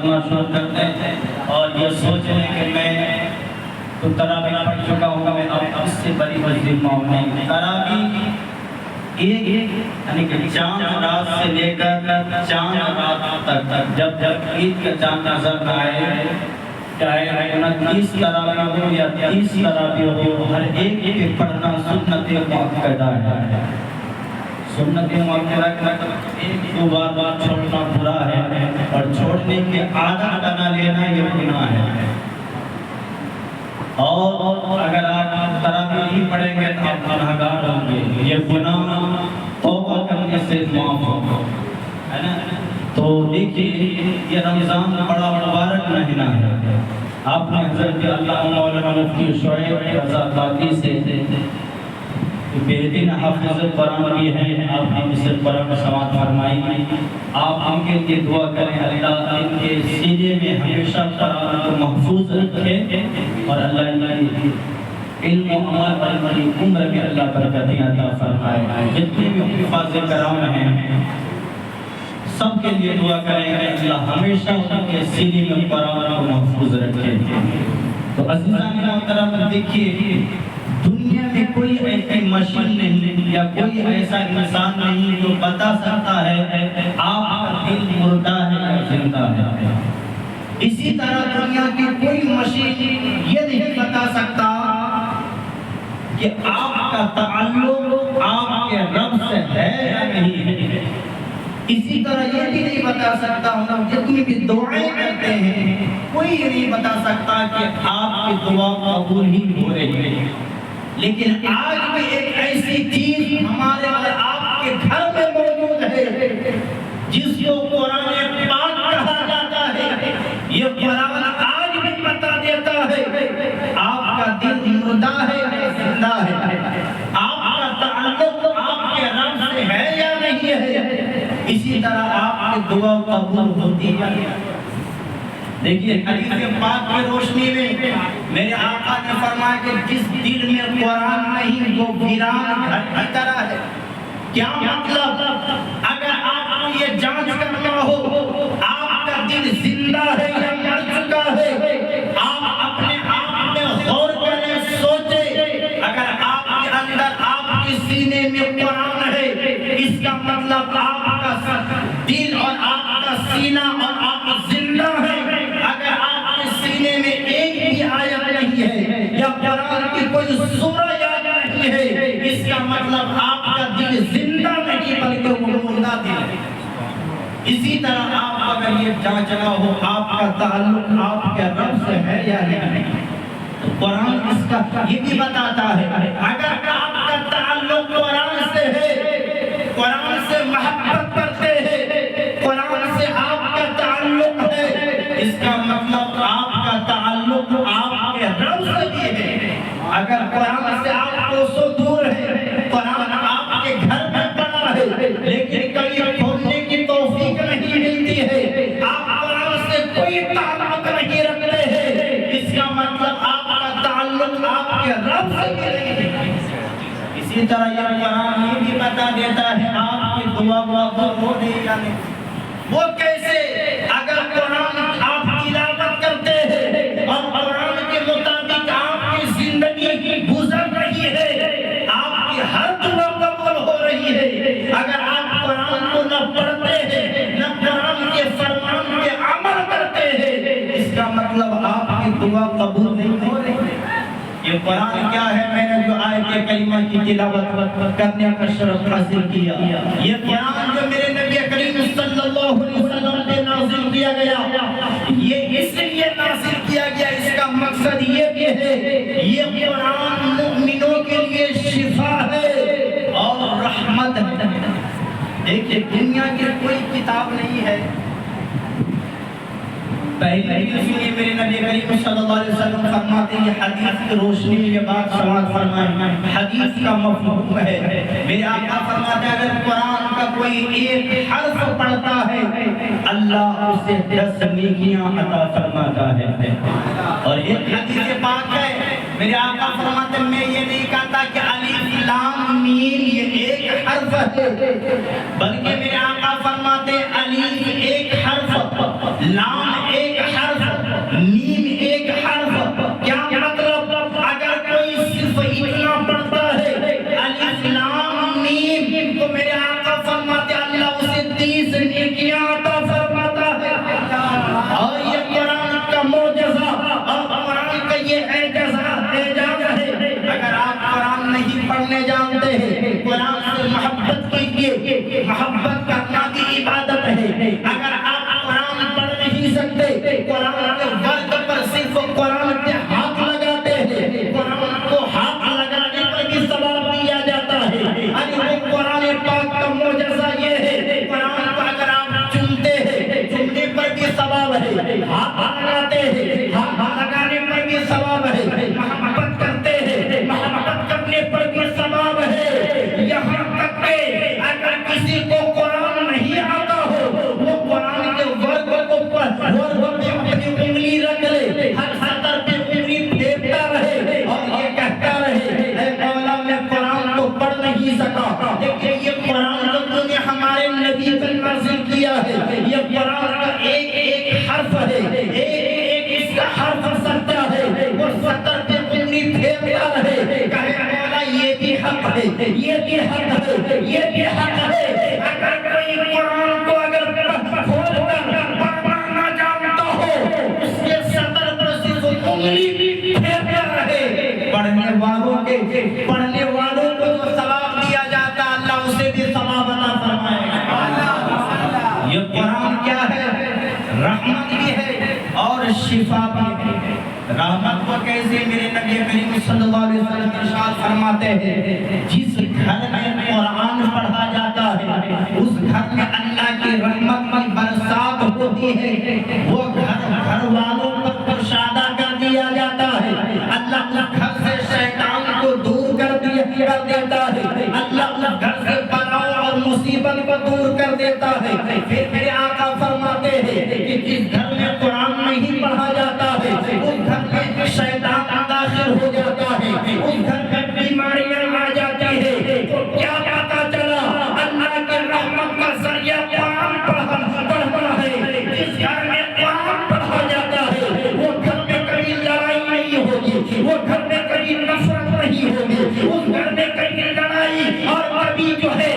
کرنا شروع کرتے ہیں اور یہ سوچ لیں کہ میں تو تراویح پڑھ چکا ہوں، میں اب اس سے بڑی وظیفہ نہیں۔ تراویح ایک یعنی کہ چاند رات سے لے کر چاند رات تک جب عید کا چاند نظر آئے، چاہے 29 تراویح ہو یا 30 تراویح ہو، ہر ایک کے پڑھنا سنت مؤکدہ ہے۔ سنت مؤکدہ کا مطلب ایک دو بار چھوڑنا برا ہے، اور چھوڑنے کے عادت بنا لینا یہ گناہ ہے۔ اور اگر آپ تراویح نہیں پڑھیں گے تو آپ گنہگار ہوں گے، یہ گناہ توبہ کرنے سے معاف ہوگا، ہے نا؟ تو دیکھیے یہ رمضان بڑا مبارک مہینہ ہے۔ آپ نے حضرت علامہ مولانا مفتی شعیب رضا قادری سے بہترین حافظ قرآن بھی ہیں، آپ نے مصر قرآن سماعت فرمائی، آپ ان کے لیے دعا کریں اللہ ان کے سینے میں ہمیشہ قرآن کو محفوظ رکھے، اور اللہ کی علم و عمل اور بڑی عمر میں اللہ برکتیں عطا فرمائے۔ جتنے بھی حفاظ کرام ہیں سب کے لیے دعا کریں کہ اللہ ہمیشہ ان کے سینے میں قرآن کو محفوظ رکھے۔ تو عزیزان محترم دیکھیے، دنیا میں کوئی ایسی مشین نہیں یا کوئی ایسا انسان نہیں جو بتا سکتا ہے آپ کا دل مردہ ہے یا زندہ ہے۔ اسی طرح دنیا کی کوئی مشین یہ نہیں بتا سکتا کہ آپ کا تعلق آپ کے رب سے ہے یا نہیں ہے۔ اسی طرح یہ بھی نہیں بتا سکتا، ہم جتنی بھی دعائیں کرتے ہیں کوئی یہ نہیں بتا سکتا کہ آپ کی دعا قبول ہی ہو رہی ہے۔ لیکن آج بھی ایک ایسی چیز ہمارے اور آپ کے گھر میں موجود ہے جس کو قرآن پاک کہا جاتا ہے۔ یہ قرآن آج بھی بتا دیتا ہے آپ کا دل مردہ ہے یا زندہ ہے، آپ کا تعلق آپ کے رب سے ہے یا نہیں ہے۔ اسی طرح آپ کی دعا قبول ہوتی ہے۔ دیکھیے حدیث پاک کی روشنی میں میرے آقا نے فرمایا کہ جس دل میں قرآن نہیں وہ ویران گھر کی طرح ہے۔ کیا مطلب؟ اگر آپ کو یہ جانچ کرنا ہو آپ کا دل زندہ ہے یا مر چکا ہے، آپ اپنے آپ میں غور کریں، سوچیں۔ اگر آپ کے اندر آپ کے سینے میں قرآن ہے، اس کا مطلب آپ کا دل اور آپ کا سینہ اور آپ زندہ ہے۔ اگر آپ کے سینے میں ایک بھی آیت نہیں ہے یا قرآن کی کوئی سورہ یاد نہیں ہے، اس کا مطلب آپ کا دل زندہ نہیں بلکہ وہ مردہ دل ہے۔ اسی طرح آپ اگر یہ جانچنا ہو آپ کا تعلق آپ کے رب سے ہے یا نہیں، تو قرآن اس کا یہ بھی بتاتا ہے۔ اگر آپ کا تعلق قرآن سے ہے، قرآن سے محبت کرتے ہیں، قرآن سے آپ کا تعلق ہے، اس کا مطلب آپ کا تعلق آپ کے رب سے بھی ہے۔ اگر قرآن سے آپ کو سو دور ہے، قرآن آپ کے گھر میں پڑا ہے لیکن کبھی کھولنے کی توفیق نہیں ملتی ہے، آپ قرآن سے کوئی تعلق نہیں رکھتے ہیں، اس کا مطلب آپ کا تعلق آپ کے رب سے بھی نہیں ہے۔ اسی طرح یہ قرآن یہ بھی بتا دیتا ہے آپ کی دعا قبول ہو رہی یا نہیں۔ وہ کیسے؟ اگر قرآن آپ تلاوت کرتے ہیں اور قرآن کے مطابق آپ کی زندگی گزر رہی ہے، آپ کی ہر دعا قبول ہو رہی ہے۔ اگر آپ قرآن کو نہ پڑھتے ہیں نہ قرآن کے فرمان پہ عمل کرتے ہیں، اس کا مطلب آپ کی دعا قبول نہیں ہو رہی ہے۔ یہ قرآن کیا ہے؟ میں نے جو آیت کریمہ کی تلاوت کرنے کا شرف حاصل کیا، یہ قرآن جو میرے نبی کریم صلی اللہ علیہ وسلم پہ نازل کیا گیا، یہ اس لیے نازل کیا گیا، اس کا مقصد یہ بھی ہے یہ قرآن مومنوں کے لیے شفا ہے اور رحمت ہے۔ دیکھیں دنیا کی کوئی کتاب نہیں ہے، پہلے اس لیے میرے نبی کریم صلی اللہ علیہ وسلم فرماتے ہیں یہ حدیث کی روشنی میں یہ بات سماعت فرمائیں، حدیث کا مفہوم ہے۔ میرے آقا فرماتے ہیں اگر قرآن کا کوئی ایک حرف پڑھتا ہے اللہ اسے 10 نیکیاں عطا فرماتا ہے۔ اور ایک حدیث پاک ہے میرے آقا فرماتے ہیں میں یہ نہیں کہتا کہ الف لام میم یہ ایک حرف ہے، بلکہ میرے آقا فرماتے ہیں الف ایک حرف، لام قرآن کے ورد پر صرف قرآن کے ہاتھ لگاتے ہیں، قرآن کو ہاتھ لگانے پر بھی ثواب دیا جاتا ہے۔ وہ قرآن پاک کا معجزہ یہ ہے، قرآن کو اگر آپ چنتے ہیں چننے پر بھی ثواب ہے، ہاتھ لگاتے ہیں ہاتھ لگانے پر بھی ثواب ہے، محبت کرتے ہیں محبت کرنے پر بھی ثواب ہے۔ یہاں تک کہ اگر کسی کو قرآن نہیں آتا ہو، وہ قرآن کے ورد کو ورد پہ اپنی انگلی رکھ لے، ہر سطر پہ انگلی پھیرتا رہے اور یہ کہتا رہے اے مولا میں قرآن کو پڑھ نہیں سکا، لیکن یہ قرآن جو تو نے ہمارے نبی پر نازل کیا ہے، یہ قرآن کا ایک ایک حرف ہے، ایک اس کا حرف سچا ہے، وہ سطر پہ انگلی پھیرتا رہے، کہے مولا یہ بھی حق ہے، یہ بھی حق ہے، یہ بھی حق ہے۔ اگر کوئی قرآن کو اگر کھول کر پڑھنا نہ جانتا ہو، اس کے سطر پر صرف انگلی پھیرتا رہے، پڑھنے والوں کو جو ثواب دیا جاتا اللہ اسے بھی ثواب عطا فرمائے گا۔ یہ قرآن کیا ہے؟ رحمت بھی ہے اور شفا بھی ہے۔ رحمت کو کیسے میرے نبی کریم صلی اللہ علیہ وسلم ارشاد فرماتے ہیں، جس گھر میں قرآن پڑھا جاتا ہے اس گھر میں اللہ کی رحمت کی برسات ہوتی ہے، وہ گھر والوں پر پرشادہ کر دیا جاتا ہے، اللہ گھر سے شیطان کو دور کر دیتا ہے، اللہ گھر سے بلاؤ اور مصیبت کو دور کر دیتا ہے۔ پھر میرے آقا فرماتے ہیں کہ جس گھر میں قرآن نہیں پڑھا جاتا ہے اس گھر میں شیطان داخل ہو جاتا ہے، اس گھر میں بیماریاں آ جاتی ہے۔ تو کیا پتا چلا؟ اللہ کی رحمت کا ذریعہ قرآن پڑھنا ہے۔ جس گھر میں قرآن پڑھا جاتا ہے وہ گھر میں کبھی لڑائی نہیں ہوگی، وہ گھر میں کبھی نفرت نہیں ہوگی، اس گھر میں کبھی لڑائی اور کبھی جو ہے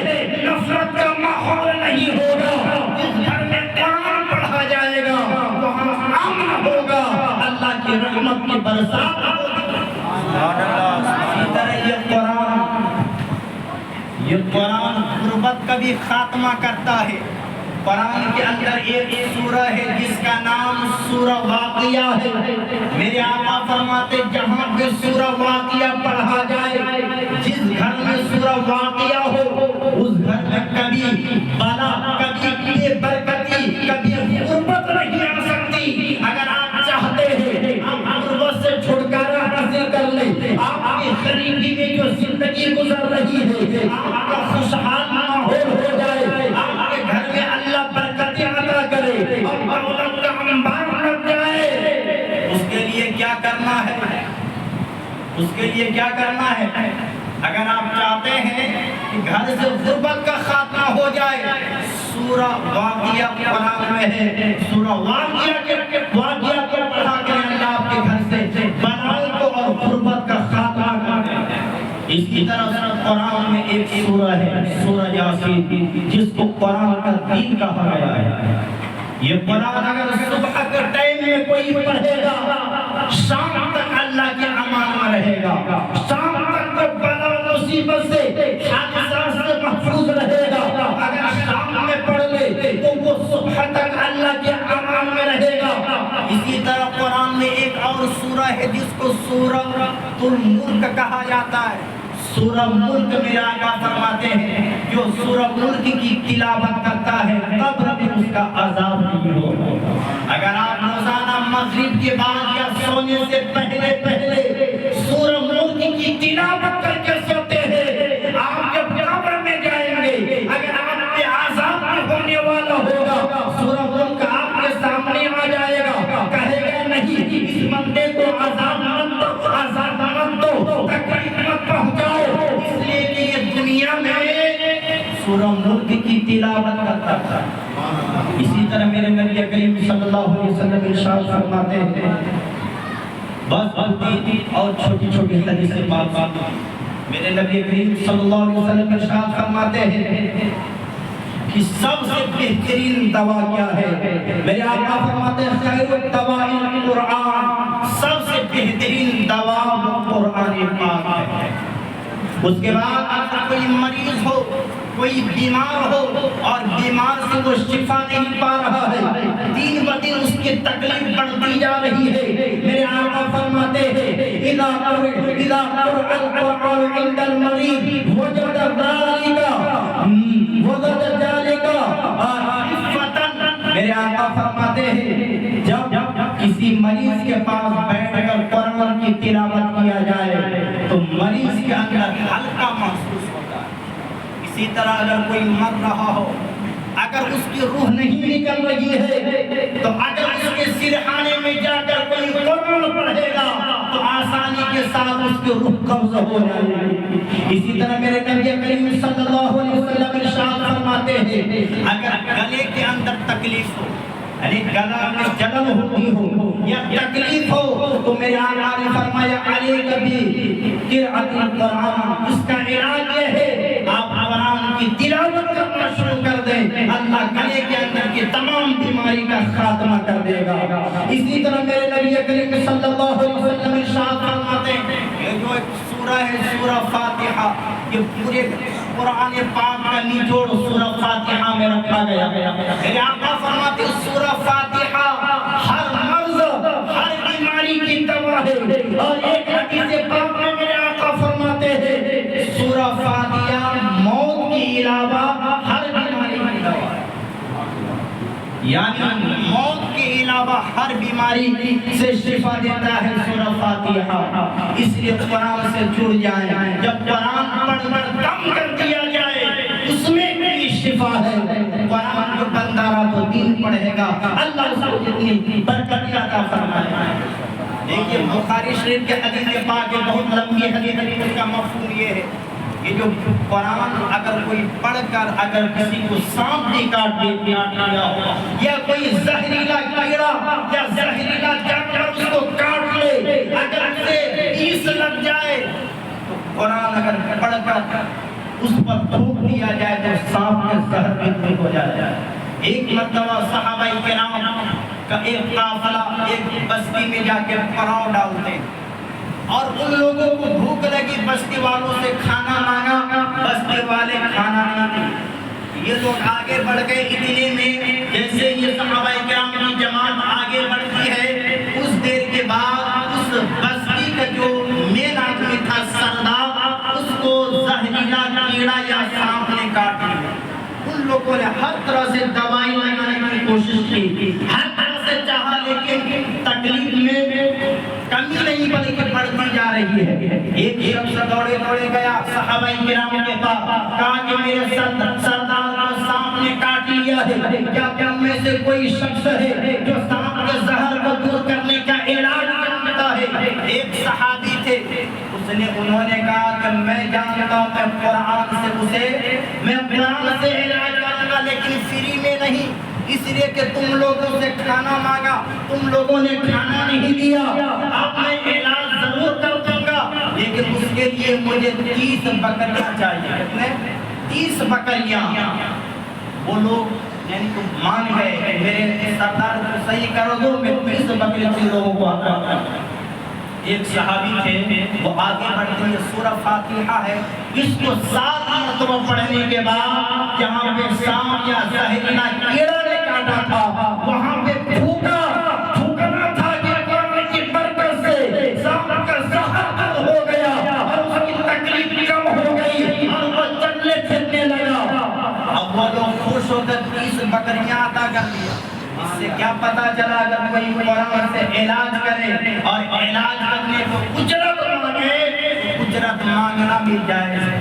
نفرت کا ماحول نہیں ہوگا۔ جس گھر میں قرآن پڑھا جائے گا وہاں امن ہوگا، اللہ کی رحمت کی برسات ہوگی۔ اسی طرح یہ قرآن غربت کا بھی خاتمہ کرتا ہے۔ قرآن کے اندر ایک سورہ ہے جس کا نام سورہ واقعہ ہے۔ میرے آقا فرماتے جہاں بھی سورہ واقعہ پڑھا جائے، جس گھر میں سورہ واقعہ ہو اس گھر میں کبھی بلا، کبھی بے برکتی، کبھی غربت نہیں آ سکتی۔ اگر آپ چاہتے ہیں آپ غربت سے چھٹکارا حاصل کر لیں، آپ کی غریبی میں جو زندگی گزر رہی ہے آپ کا خوشحال ماحول ہو جائے، آپ کے گھر میں اللہ برکتیں عطا کرے اور دولت کا انبار لگ جائے، اس کے لیے کیا کرنا ہے؟ اس کے لیے کیا کرنا ہے؟ اگر آپ چاہتے ہیں کہ گھر سے غربت کا خاتمہ ہو جائے، سورہ واقعہ قرآن میں ہے، سورہ واقعہ کو پڑھا کریں، اللہ آپ کے گھر سے بلاؤں کو اور غربت کا خاتمہ کریں۔ اس کی طرح قرآن میں ایک سورہ ہے سورہ یاسین، جس کو قرآن کا دین کہا گیا ہے۔ یہ قرآن اگر صبح کے ٹائم میں کوئی پڑھے گا شام تک اللہ کے امان میں رہے گا، شام تک تو بلا مصیبت سے حادثات سے محفوظ رہے گا۔ اگر شام میں پڑھ لے تو وہ صبح تک اللہ کے امان میں رہے گا۔ اسی طرح قرآن میں ایک اور سورہ ہے جس کو سورہ الملک کہا جاتا ہے۔ سورہ ملک میں آقا فرماتے ہیں جو سورہ ملک کی تلاوت کرتا ہے قبر میں اس کا عذاب نہیں ہوگا۔ اگر آپ روزانہ مغرب کے بعد یا سونے سے پہلے سورہ ملک کی تلاوت کر کے سوتے ہیں، آپ جب قبر میں جائیں گے اگر آپ پہ عذاب ہونے والا ہوگا، سورہ ملک آپ کے سامنے آ جائے گا، کہے گا نہیں اس بندے کو عذاب مت دو، تکلیف مت پہنچاؤ، اس لیے کہ یہ دنیا میں سورہ ملک کی تلاوت کرتا تھا۔ اسی طرح میرے نبی کریم صلی اللہ علیہ وسلم ارشاد فرماتے ہیں، بس اور چھوٹی چھوٹی حدیثیں بات میرے نبی کریم صلی اللہ علیہ وسلم ارشاد فرماتے ہیں کہ سب سے بہترین دوا کیا ہے؟ میرے آقا فرماتے ہیں خیر الدواء القرآن، سب سے بہترین دوا قرآن پاک ہے۔ اس کے بعد اگر کوئی مریض ہو، کوئی بیمار ہو اور بیمار سے وہ شفا نہیں پا رہا ہے، دن بدن اس کی تکلیف بڑھتی جا رہی ہے۔ میرے آقا فرماتے ہیں اذا قرأ القرآن عند المریض وجد ذلك میرے آقا فرماتے ہیں جب کسی مریض کے پاس بیٹھ کر قرآن کی تلاوت کیا جائے تو مریض کے اندر ہلکا محسوس ہوتا ہے۔ اسی طرح اگر کوئی مر رہا ہو، اگر اس کی روح نہیں نکل رہی ہے تو اگر اس کے سرحانے میں جا کر کوئی قرآن پڑھے گا تو آسانی کے ساتھ اس کی روح قبض ہو جائے گی۔ اسی طرح میرے نبی کریم صلی اللہ علیہ وسلم ارشاد فرماتے ہیں اگر گلے کے اندر تکلیف ہو، یعنی گلا میں جلن ہوتی ہو یا تکلیف ہو تو میرے آقا نے فرمایا علیک بقراءۃ القرآن، اس کا علاج یہ ہے آپ قرآن کی تلاوت کرنا شروع کر دیں، اللہ گلے کے اندر کی تمام بیماری کا خاتمہ کر دے گا۔ اسی طرح میرے نبی کریم صلی اللہ علیہ وسلم ارشاد فرماتے ہیں یہ جو ایک سورہ ہے سورہ فاتحہ، یہ پورے قرآن پاک کا نچوڑ سورہ فاتحہ میں رکھا گیا۔ میرے آقا فرماتے ہیں سورہ فاتحہ ہر مرض ہر بیماری کی دوا ہے، اور ایک حدیث پاک میں میرے آقا فرماتے ہیں سورہ فاتحہ موت کے علاوہ ہر بیماری کی دوا ہے، یعنی موت کے علاوہ ہر بیماری سے شفا دیتا ہے سورہ فاتحہ۔ اس لیے قرآن سے جڑ جائیں، جب قرآن پڑھ کر کم کر دیا جائے اس میں بھی شفا ہے۔ قرآن جو بندہ رات و دن پڑھے گا اللہ اس کو جتنی برکت عطا فرمائے۔ دیکھیے بخاری شریف کے حدیث پاک بہت لمبی حدیث ہے، اس کا مفہوم یہ ہے یہ جو قرآن اگر کوئی پڑھ کر اگر کسی کو سانپ نے کاٹ دیا ہو یا کوئی زہریلا کیڑا یا زہریلا جانور اس کو کاٹ لے، اگر اسے ٹیس لگ جائے تو قرآن اگر پڑھ کر اس پر تھوک دیا جائے تو سانپ کے زہر بھی دور ہو جاتا ہے۔ ایک مرتبہ صحابہ کرام کا ایک قافلہ ایک بستی میں جا کے پڑاؤ ڈالتے اور ان لوگوں کو بھوک لگی، بستی والوں سے کھانا مانگا، بستی والے کھانا نہیں دے۔ یہ لوگ آگے بڑھ گئے، اتنے میں جیسے یہ صحابہ کرام کی جماعت آگے بڑھتی ہے اس دیر کے بعد اس بستی کا جو مین آدمی تھا سردار، اس کو زہریلا کیڑا یا سانپ نے کاٹ لیا۔ ان لوگوں نے ہر طرح سے دوائی لگانے کی کوشش کی، ہر طرح سے چاہا، لیکن تکلیف میں کمی نہیں بلکہ بڑھتی جا رہی ہے۔ ایک شخص دوڑے دوڑے گیا صحابہ کرام کے پاس، کہا کہ میرے سردار کو سانپ نے کاٹ لیا ہے، کیا تم میں سے کوئی شخص ہے جو سانپ کے زہر کو دور کرنے کا علاج جانتا ہے؟ ایک صحابی تھے، انہوں نے کہا کہ میں جانتا ہوں کہ میں قرآن سے علاج کروں گا، لیکن فری میں نہیں، اس لیے کہ تم لوگوں سے کھانا مانگا، تم لوگوں نے کھانا نہیں دیا، اب میں علاج ضرور کر دوں گا، لیکن اس کے لیے مجھے 30 بکریاں چاہیے۔ کتنے؟ 30 بکریاں۔ وہ لوگ یعنی تو مان گئے کہ میرے سردار کو صحیح کرو دو، میں 30 بکریاں تم لوگوں کو عطا کروں۔ ایک صحابی تھے، وہ آگے بڑھتے ہیں، سورہ فاتحہ ہے، اس کو 7 مرتبہ پڑھنے کے بعد جہاں پہ سانپ یا زہریلا کیڑا نے کاٹا تھا وہاں پہ پھونکنا تھا کہ قرآن کی برکت سے سانپ کا زہر دور ہو گیا اور اس کی تکلیف کم ہو گئی اور وہ چلنے پھرنے لگا۔ اب وہ لوگ خوش ہو کر 30 بکریاں عطا کر دیا۔ اس سے کیا پتا چلا اگر کوئی قرآن سے علاج کرے اور علاج کرنے کو اجرت مانگے، اجرت مانگنا بھی جائز ہے۔